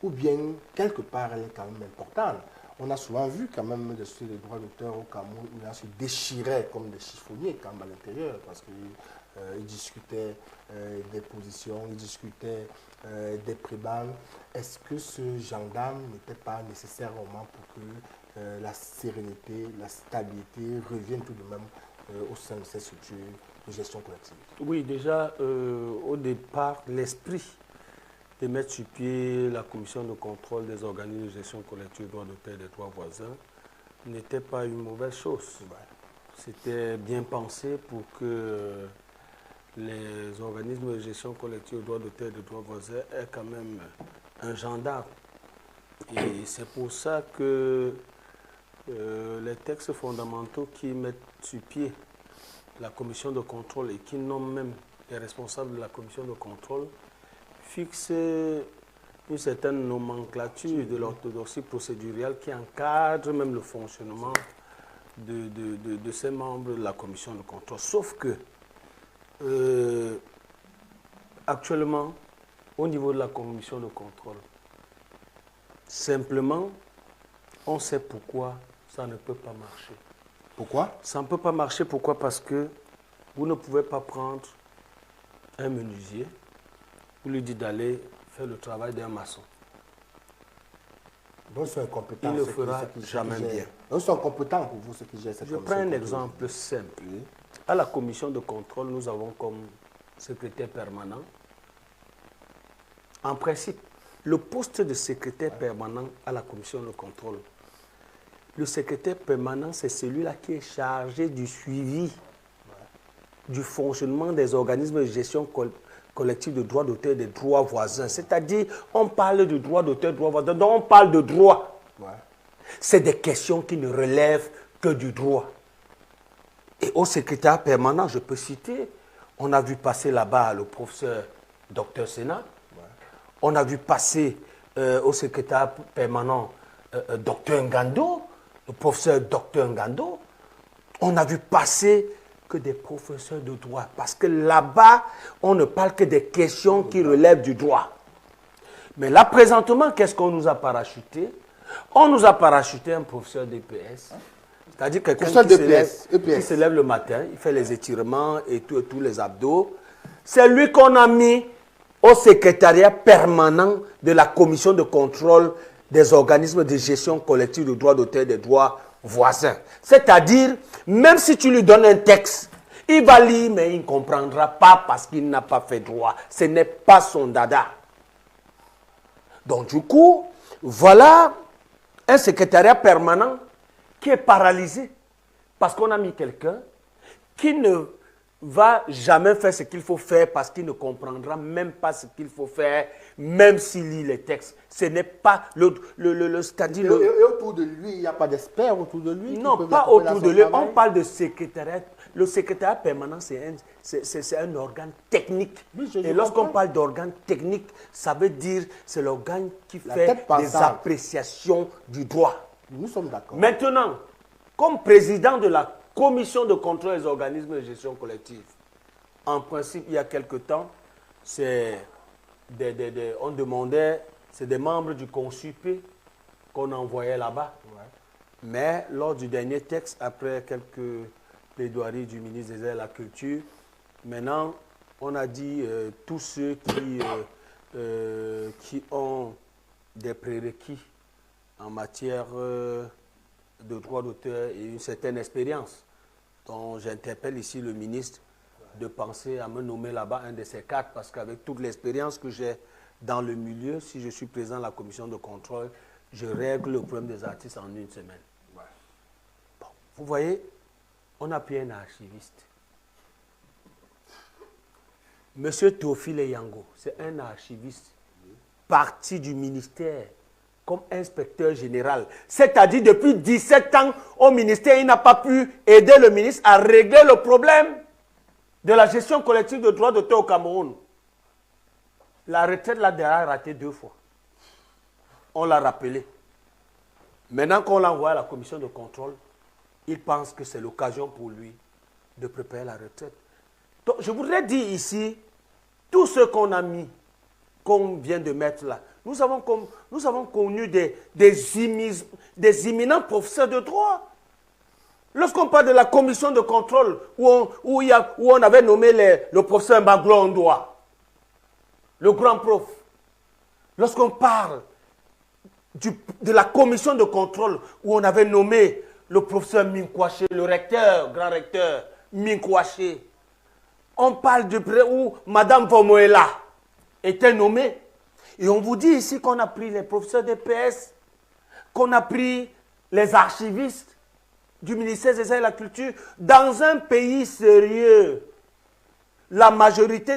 ou bien quelque part elle est quand même importante. On a souvent vu quand même des dossiers de droits d'auteur au Cameroun où il se déchirait comme des chiffonniers quand même à l'intérieur parce qu'ils discutaient des positions, ils discutaient des prébendes. Est-ce que ce gendarme n'était pas nécessaire au moment pour que la sérénité, la stabilité reviennent tout de même au sein de ces structures de gestion collective? Oui, déjà, au départ, l'esprit de mettre sur pied la commission de contrôle des organismes de gestion collective des droits d'auteur et des droits voisins n'était pas une mauvaise chose. C'était bien pensé pour que les organismes de gestion collective des droits d'auteur et des droits voisins aient quand même un gendarme. Et c'est pour ça que les textes fondamentaux qui mettent sur pied la commission de contrôle et qui nomment même les responsables de la commission de contrôle fixe une certaine nomenclature de l'orthodoxie procédurale qui encadre même le fonctionnement de ces membres de la commission de contrôle. Sauf que, actuellement, au niveau de la commission de contrôle, simplement, on sait pourquoi ça ne peut pas marcher. Pourquoi? Ça ne peut pas marcher, pourquoi? Parce que vous ne pouvez pas prendre un menuisier, vous lui dites d'aller faire le travail d'un maçon. Donc, c'est incompétent. Il ne fera jamais bien. Donc, c'est incompétent pour vous, ce qui gère cette Je commission. prends un exemple simple. Oui. À la commission de contrôle, nous avons comme secrétaire permanent, en principe, le poste de secrétaire permanent à la commission de contrôle. Le secrétaire permanent, c'est celui-là qui est chargé du suivi du fonctionnement des organismes de gestion collective de droits d'auteur et des droits voisins. C'est-à-dire, on parle de droits d'auteur et de droits voisins, donc on parle de droit. C'est des questions qui ne relèvent que du droit. Et au secrétaire permanent, je peux citer, on a vu passer là-bas le professeur Dr Sénat, on a vu passer au secrétaire permanent Dr Ngando, le professeur Dr Ngando, on a vu passer que des professeurs de droit. Parce que là-bas, on ne parle que des questions qui relèvent du droit. Mais là, présentement, qu'est-ce qu'on nous a parachuté? On nous a parachuté un professeur d'EPS. C'est-à-dire quelqu'un qui se lève le matin, il fait les étirements et tous les abdos. C'est lui qu'on a mis au secrétariat permanent de la commission de contrôle des organismes de gestion collective de droits d'auteur et des droits voisins. C'est-à-dire, même si tu lui donnes un texte, il va lire, mais il ne comprendra pas parce qu'il n'a pas fait droit. Ce n'est pas son dada. Donc, du coup, voilà un secrétariat permanent qui est paralysé parce qu'on a mis quelqu'un qui ne va jamais faire ce qu'il faut faire parce qu'il ne comprendra même pas ce qu'il faut faire, même s'il lit les textes. Ce n'est pas c'est-à-dire et autour de lui, il n'y a pas d'experts autour de lui? Non, pas autour de lui. On parle de secrétariat. Le secrétariat permanent, c'est un organe technique. Oui, et lorsqu'on parle d'organe technique, ça veut dire c'est l'organe qui fait des appréciations du droit. Nous sommes d'accord. Maintenant, comme président de la commission de contrôle des organismes de gestion collective, en principe, il y a quelque temps, on demandait, c'est des membres du CONSUP qu'on envoyait là-bas. Ouais. Mais lors du dernier texte, après quelques plaidoiries du ministre des Arts et de la Culture, maintenant, on a dit tous ceux qui ont des prérequis en matière de droit d'auteur et une certaine expérience. Donc j'interpelle ici le ministre de penser à me nommer là-bas un de ces quatre, parce qu'avec toute l'expérience que j'ai dans le milieu, si je suis président de la commission de contrôle, je règle le problème des artistes en une semaine. Ouais. Bon, vous voyez, on a pris un archiviste. Monsieur Théophile Yango, c'est un archiviste parti du ministère comme inspecteur général. C'est-à-dire, depuis 17 ans, au ministère, il n'a pas pu aider le ministre à régler le problème de la gestion collective de droits d'auteur au Cameroun. La retraite l'a déjà raté 2 fois. On l'a rappelé. Maintenant qu'on l'a envoyé à la commission de contrôle, il pense que c'est l'occasion pour lui de préparer la retraite. Donc, je voudrais dire ici, tout ce qu'on a mis, qu'on vient de mettre là, nous avons connu des imminents professeurs de droit. Lorsqu'on parle de la commission de contrôle où on avait nommé le professeur Mbaglo Ondoa, le grand prof, lorsqu'on parle de la commission de contrôle où on avait nommé le professeur Minkwache, le recteur, grand recteur Minkwache, on parle où Madame Vomoela était nommée. Et on vous dit ici qu'on a pris les professeurs d'EPS, qu'on a pris les archivistes du ministère des Arts et de la Culture dans un pays sérieux. La majorité